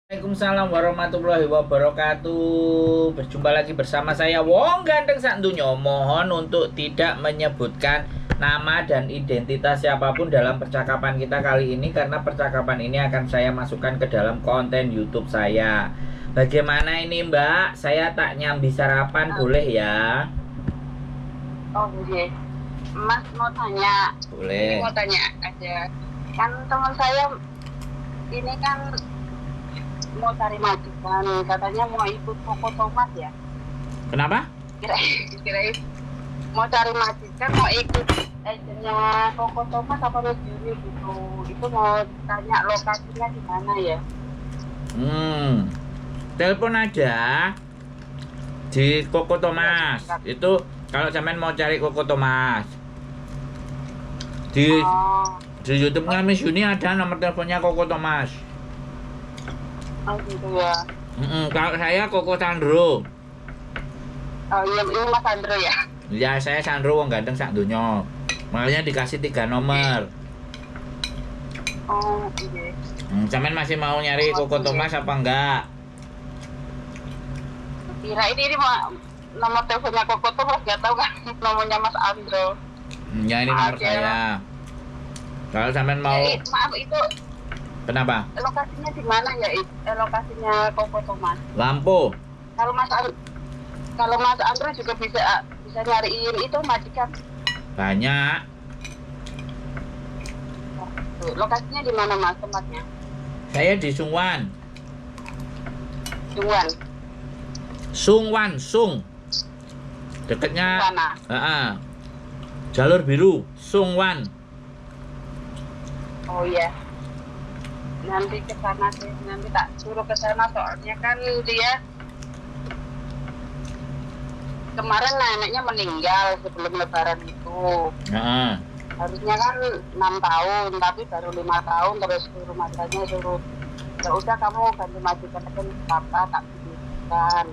Waalaikumsalam warahmatullahi wabarakatuh. Berjumpa lagi bersama saya Wong Ganteng Sakdunyo. Mohon untuk tidak menyebutkan nama dan identitas siapapun dalam percakapan kita kali ini, karena percakapan ini akan saya masukkan ke dalam konten YouTube saya. Bagaimana ini Mbak? Saya tak nyambi sarapan, boleh ya? Oh iya, Mas mau tanya. Boleh. Mau tanya aja. Kan teman saya ini kan mau cari majikan, katanya mau ikut Koko Thomas ya. Kenapa? Kira-kira mau cari majikan, mau ikut agennya Koko Thomas apa Medioni gitu. Itu mau tanya lokasinya di mana ya? Telepon aja di Koko Thomas. Itu kalau sampean mau cari Koko Thomas di YouTube-nya Miss Yuni ada nomor teleponnya Koko Thomas. Oh gitu ya. Kalau saya Koko Sandro. Oh iya, ini Mas Sandro ya. Ya, saya Sandro Wong Ganteng Sakdunyo. Makanya dikasih 3 nomor. Oh iya. Sampean masih mau nyari Koko Thomas apa enggak? Kira ini nomor teleponnya Koko Thomas, nggak tahu kan nomornya Mas Andro. Ya, ini nomor saya. Kalau sampean mau, Maaf, itu kenapa? lokasinya di mana ya? Lokasinya Koko Thomas. Lampu. Kalau Mas Andro juga bisa nyariin itu majikan. Banyak. Lokasinya di mana Mas tempatnya? Saya di Sungwan. Juan. Sung. Dekatnya Mana? Jalur biru, Sungwan. Oh iya. Nanti ke sana sih, nanti tak suruh ke sana, soalnya kan dia kemarin neneknya meninggal sebelum lebaran itu. Harusnya kan 6 tahun, tapi baru 5 tahun, terus suruh majikannya suruh, ya udah kamu ganti majikan aja papa, tak pilihkan.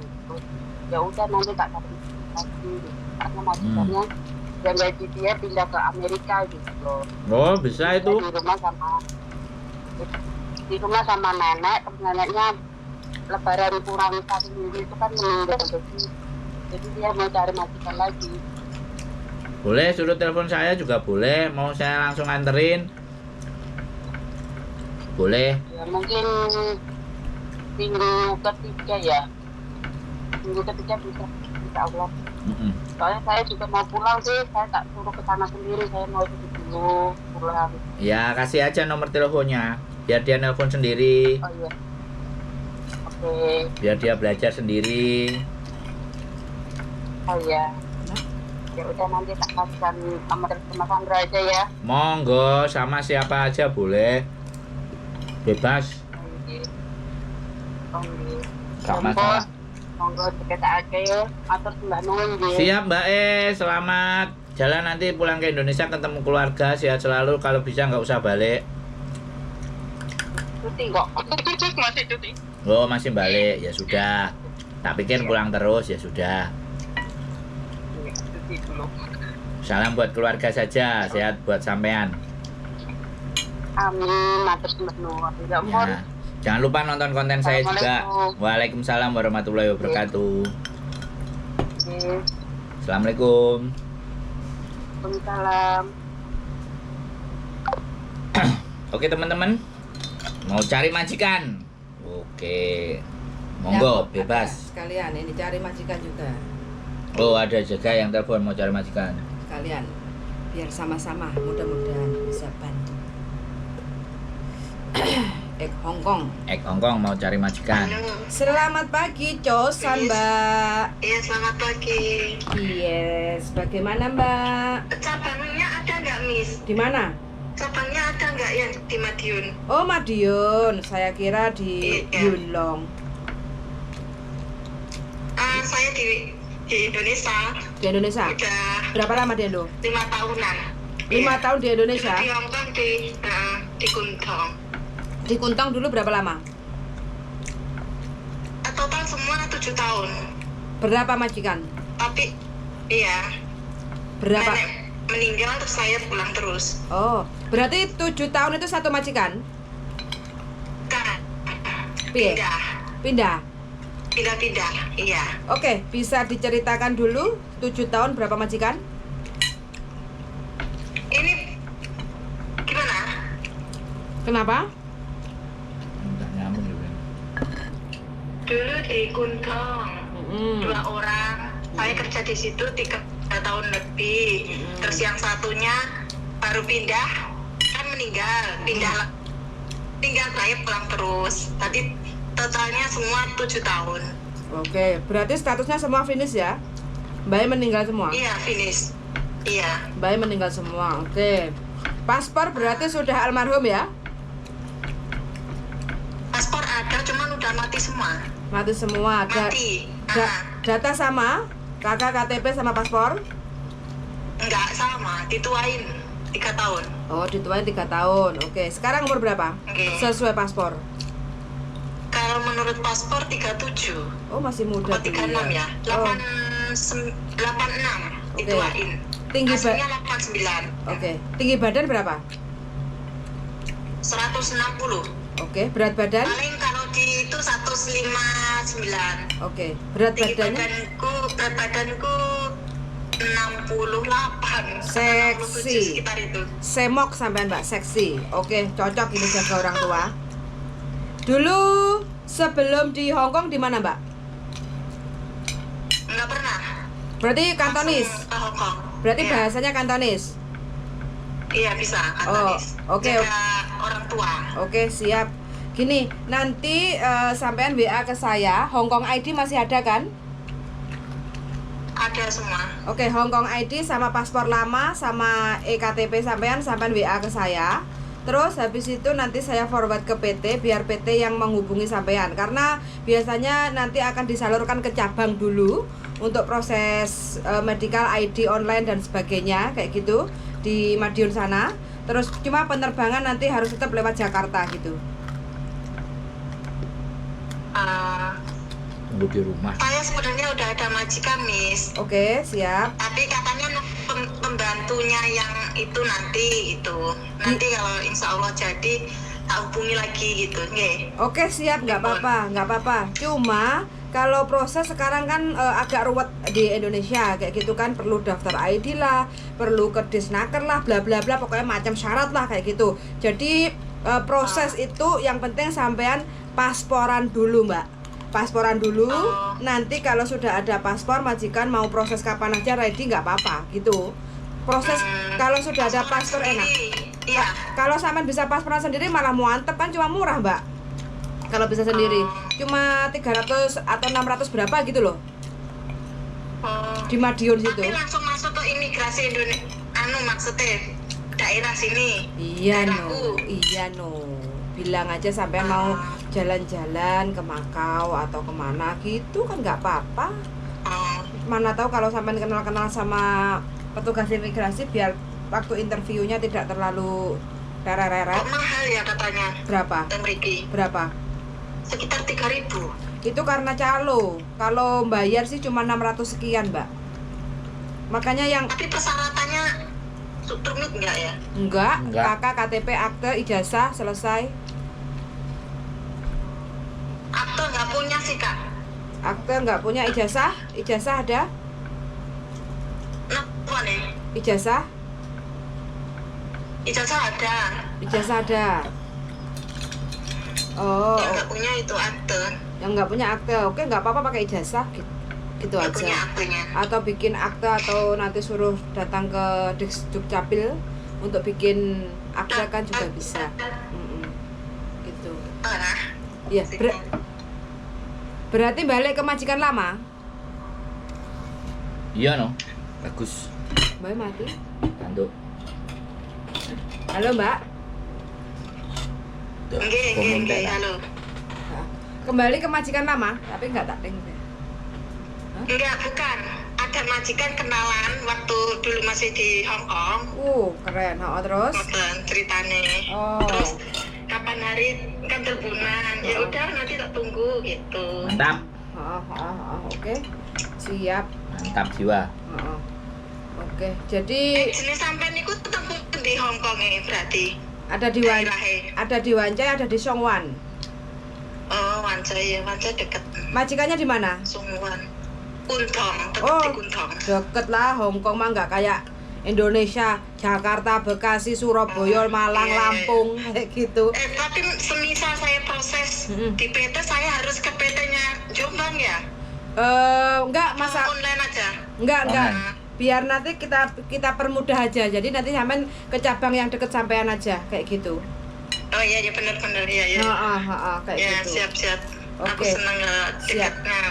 Ya udah nanti tak kasih lagi, karena majikannya yang gaji dia pindah ke Amerika gitu loh. Oh, bisa itu. Di rumah sama nenek, terus neneknya lebaran kurang 1 minggu itu kan meninggal, jadi dia mau cari majikan lagi. Boleh, suruh telepon saya juga boleh. Mau saya langsung anterin? Boleh. Ya mungkin minggu ketiga ya. Minggu ketiga bisa, insya Allah. Soalnya saya juga mau pulang sih, saya tak suruh ke sana sendiri, saya mau dulu pulang. Ya, kasih aja nomor teleponnya, biar dia nelpon sendiri. Oh iya. Oke. Biar dia belajar sendiri. Oh iya. Ya udah nanti tak kasihkan nomor telepon Mas Sandra aja ya. Monggo, sama siapa aja boleh. Bebas. Oh iya. Gak masalah. Monggo kita aja ya. Atur Mbak Nun ya. Siap Mbak selamat jalan nanti pulang ke Indonesia, ketemu keluarga, sehat selalu. Kalau bisa nggak usah balik. Cuti kok. Masih cuti. Oh, masih balik, ya sudah. Tak pikir pulang terus, ya sudah. Cuti dulu. Salam buat keluarga saja, sehat buat sampean. Amin, matur nuwun. Ya ampun. Ya. Jangan lupa nonton konten saya juga. Waalaikumsalam warahmatullahi wabarakatuh. Assalamualaikum. Waalaikumsalam. Oke teman-teman, mau cari majikan? Oke, monggo Ya, bebas. sekalian ini cari majikan juga. Oh, ada juga yang telepon mau cari majikan. Sekalian biar sama-sama, mudah-mudahan bisa bantu. Hongkong. Hongkong mau cari majikan. Selamat pagi, Cosan, Mbak. Iya, selamat pagi. Yes, bagaimana, Mbak? Cabangnya ada nggak, Miss? Di mana? Cabangnya ada nggak yang di Madiun? Oh, Madiun. Saya kira di Iya. Yunlong. Saya di Indonesia. Di Indonesia. Udah Berapa lama di Indo? 5 tahunan. 5 tahun di Indonesia. Di Hongkong di Kuntong. Di Kuntong dulu berapa lama? Total semua 7 tahun. Berapa majikan? Tapi iya. Berapa? Nenek meninggal terus saya pulang terus. Oh, berarti 7 tahun itu satu majikan? Kan Piye? Pindah. Pindah. Iya. Oke, bisa diceritakan dulu 7 tahun berapa majikan? Ini gimana? Kenapa? Enggak nyambung juga. Dulu di Kuntong, 2 orang. Saya kerja di situ 3 tahun lebih. Terus yang satunya baru pindah, kan meninggal. Tinggal saya pulang terus. Tadi totalnya semua 7 tahun. Oke, berarti statusnya semua finish ya? Mbaknya meninggal semua? Iya, finish. Iya. Mbaknya meninggal semua, oke. Paspor berarti sudah almarhum ya? Paspor ada, cuman udah mati semua. Mati semua. Mati. Data sama? Kakak KTP sama paspor? Enggak sama, dituain 3 tahun. Oh, dituain 3 tahun. Oke, sekarang umur berapa? Oke. Sesuai paspor. Kalau menurut paspor 37. Oh, masih muda. Oh, 36 ya. Oh, 86 dituain. Tinggi Aslinya 89. Oke, tinggi badan berapa? 160. Oke, berat badan? Paling kalau di itu 159. Oke, berat Tinggi badannya? berat badanku 68. Seksi. 67 sekitar itu. Semok sampean Mbak, seksi. Oke, cocok ini jaga orang tua. Dulu sebelum di Hong Kong di mana Mbak? Enggak pernah. Berarti Kantonis. Langsung ke Hong Kong. Berarti Iya. bahasanya Kantonis. Iya bisa Kantonis. oke. Jaga orang tua. Oke, siap. Gini, nanti sampean WA ke saya, Hong Kong ID masih ada kan? Ada semua. Oke, Hong Kong ID sama paspor lama sama EKTP sampean WA ke saya. Terus habis itu nanti saya forward ke PT biar PT yang menghubungi sampean, karena biasanya nanti akan disalurkan ke cabang dulu untuk proses medical ID online dan sebagainya kayak gitu di Madiun sana. Terus cuma penerbangan nanti harus tetap lewat Jakarta gitu. Tunggu di rumah. Saya sebenarnya udah ada majikan, Miss. Oke, siap. Tapi katanya pembantunya yang itu nanti itu. Nanti kalau insya Allah jadi tak hubungi lagi gitu, nggih. Oke, siap, nggak apa-apa. Cuma kalau proses sekarang kan agak ruwet di Indonesia kayak gitu kan, perlu daftar ID lah, perlu ke Disnaker lah, bla bla bla, pokoknya macam syarat lah kayak gitu. Jadi proses itu yang penting sampean pasporan dulu, Mbak. Pasporan dulu. Nanti kalau sudah ada paspor, majikan mau proses kapan aja ready, nggak apa-apa gitu. Proses kalau sudah ada paspor enak. Iya. Kalau sampean bisa pasporan sendiri malah muantep kan, cuma murah, Mbak. Kalau bisa sendiri cuma 300 atau 600 berapa gitu loh. Di Madiun situ. Tapi langsung masuk ke imigrasi Indonesia. Maksudnya daerah sini. Iya daerahku. no. Bilang aja sampean mau jalan-jalan ke Makau atau kemana gitu kan nggak apa-apa. Mana tahu kalau sampean kenal-kenal sama petugas imigrasi biar waktu interviewnya tidak terlalu reret. Mahal ya katanya. Berapa? Berapa? Sekitar 3.000. Itu karena calo. Kalau bayar sih cuma 600 sekian, Mbak. Makanya yang Tapi persyaratannya rumit enggak ya? enggak, kakak KTP, akte, ijazah selesai. Akte nggak punya sih, Kak. Akte nggak punya, ijazah ada? Apa nih? Ijazah ada. Oh, Yang nggak punya itu akte. yang nggak punya akte, oke nggak apa-apa pakai ijazah gitu Nggak aja. punya aktenya. Atau bikin akte atau nanti suruh datang ke Dukcapil untuk bikin akte kan juga bisa. Gitu. Ya, berarti balik ke majikan lama. Iya no. Bagus. Mbak mati. Tanduk. Halo, Mbak. Nggih, halo. Kembali ke majikan lama, tapi nggak tak deng. Enggak, bukan. Ada majikan kenalan waktu dulu masih di Hong Kong. Keren. Terus? Ngoten ceritane. Terus kapan hari kan terbunan. Ya udah nanti tak tunggu gitu. Mantap. Oke. Siap. Mantap jiwa. Oke. Jadi jenis sampean niku tetep di Hong Kong berarti. ada di Wancai, ada di Songwan. Oh, Wanca ya, Wanca deket. Majikannya di mana? Sungguhan. Kuntong, tetap Oh, di Kuntong. deket lah. Hong Kong mah nggak kayak Indonesia, Jakarta, Bekasi, Surabaya, Malang, iya. Lampung, kayak gitu. Tapi semisal saya proses di PT, saya harus ke PT-nya Jombang ya? Enggak masa Online aja? enggak. Online. Biar nanti kita permudah aja. Jadi nanti sampean ke cabang yang deket sampean aja, kayak gitu. Oh iya, ya benar-benar ya. Kayak Ya, gitu. siap-siap. Aku Oke. senang dekatnya.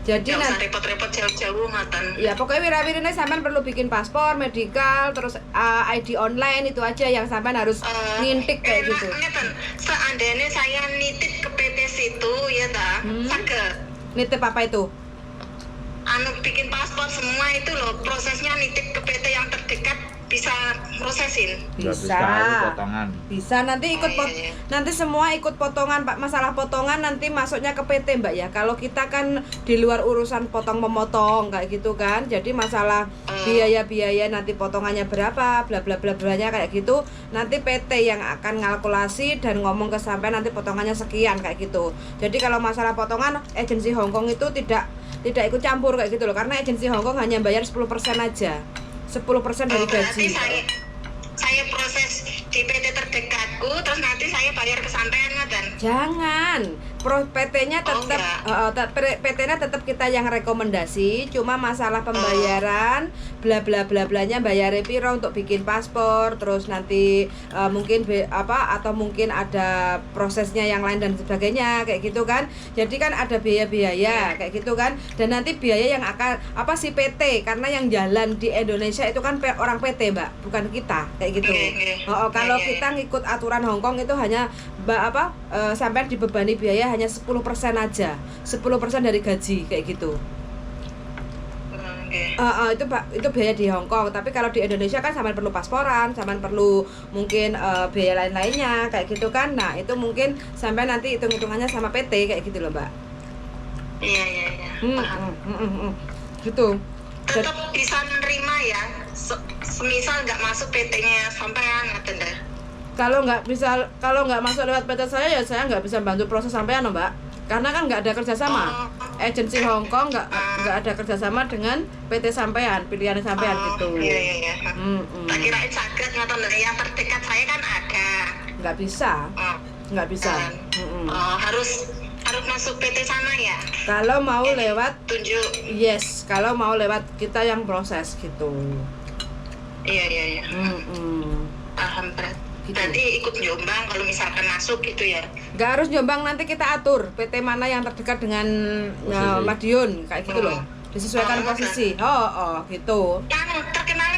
Jadi Nggak usah nanti repot-repot jauh-jauh, Matan. ya pokoknya wira-wirine sampean perlu bikin paspor, medical, terus ID online itu aja yang sampean harus ngintik kayak gitu. Ngeten, seandainya saya nitip ke PT situ, ya ta, saged. Nitip apa itu? Bikin paspor semua itu loh, prosesnya nitip ke PT yang terdekat bisa prosesin. Bisa. Potongan. Bisa nanti ikut iya. nanti semua ikut potongan Pak. Masalah potongan nanti masuknya ke PT Mbak ya. Kalau kita kan di luar urusan potong memotong kayak gitu kan. Jadi masalah biaya-biaya nanti potongannya berapa, bla bla bla blanya kayak gitu. Nanti PT yang akan ngalkulasi dan ngomong ke sampai nanti potongannya sekian kayak gitu. Jadi kalau masalah potongan agensi Hong Kong itu tidak ikut campur kayak gitu loh. Karena agensi Hong Kong hanya bayar 10% aja. 10% dari Berarti gaji. saya proses di PT terdekatku, terus nanti saya bayar ke sampean Matan. Jangan. PT-nya tetap PT-nya tetap kita yang rekomendasi, cuma masalah pembayaran bla bla bla blanya bayar piro untuk bikin paspor, terus nanti mungkin atau mungkin ada prosesnya yang lain dan sebagainya kayak gitu kan. Jadi kan ada biaya-biaya kayak gitu kan. Dan nanti biaya yang akan si PT, karena yang jalan di Indonesia itu kan orang PT, Mbak, bukan kita kayak gitu. Kalau kita ngikut aturan Hong Kong itu hanya sampai dibebani biaya hanya 10% aja, 10% dari gaji kayak gitu. Itu biaya di Hong Kong. Tapi kalau di Indonesia kan sampean perlu pasporan, sampean perlu mungkin biaya lain-lainnya kayak gitu kan. Nah itu mungkin sampai nanti hitung-hitungannya sama PT kayak gitu loh Mbak. Iya. Paham. Gitu. Tetap bisa menerima ya. Semisal nggak masuk PT-nya sampean ngaten dah. Kalau nggak masuk lewat PT saya ya saya nggak bisa bantu proses sampean loh Mbak. Karena kan nggak ada kerjasama. Agensi Hong Kong nggak ada kerjasama dengan PT sampean, pilihan sampean gitu. Iya. Tak kirain sakit ngaten yang terdekat saya kan ada. Nggak bisa. Harus masuk PT sana ya. Kalau mau lewat tunjuk. yes, kalau mau lewat kita yang proses gitu. Iya. Paham berat. Gitu. Nanti ikut Jombang kalau misalkan masuk gitu ya. Nggak harus Jombang, nanti kita atur PT mana yang terdekat dengan Madiun kayak gitu loh. Disesuaikan posisi. Gitu. Yang terkenal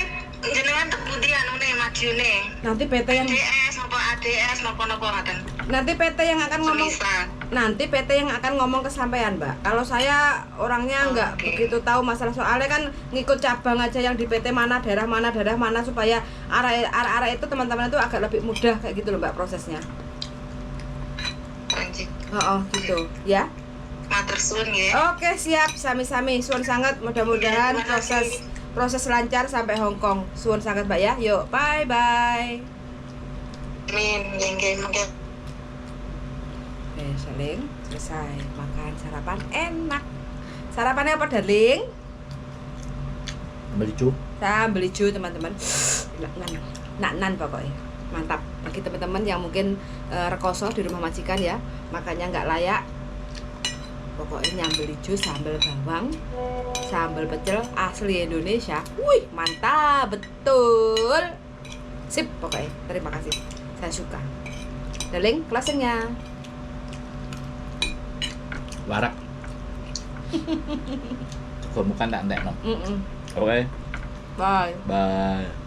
jenengan tepundi anune Madiune. Nanti PT yang ADS napa-napa ngaten. Nanti PT yang akan ngomong. Semisal. Nanti PT yang akan ngomong ke sampean, Mbak. Kalau saya orangnya nggak begitu tahu masalah, soalnya kan ngikut cabang aja yang di PT mana, daerah mana supaya arah itu teman-teman itu agak lebih mudah kayak gitu loh, Mbak, prosesnya. Lanjut. Gitu, ya. Matur suwun ya. Oke, siap. Sami-sami. Suwun sangat, mudah-mudahan Terima kasih. proses lancar sampai Hong Kong. Suwun sangat, Mbak ya. Yuk, bye-bye. Amin. Mangke. Saling selesai makan sarapan enak. Sarapannya apa, darling? Sambal hijau, teman-teman. Nan pokoknya. Mantap. Bagi teman-teman yang mungkin rekoso di rumah majikan ya, makannya nggak layak. Pokoknya nyambel hijau, sambal bawang, sambal pecel asli Indonesia. Wih, mantap betul. Sip pokoknya. Terima kasih. Saya suka. Darling, closingnya. Warak. Kok bukan tak entek no. Mm-mm. Oke. Bye. Bye.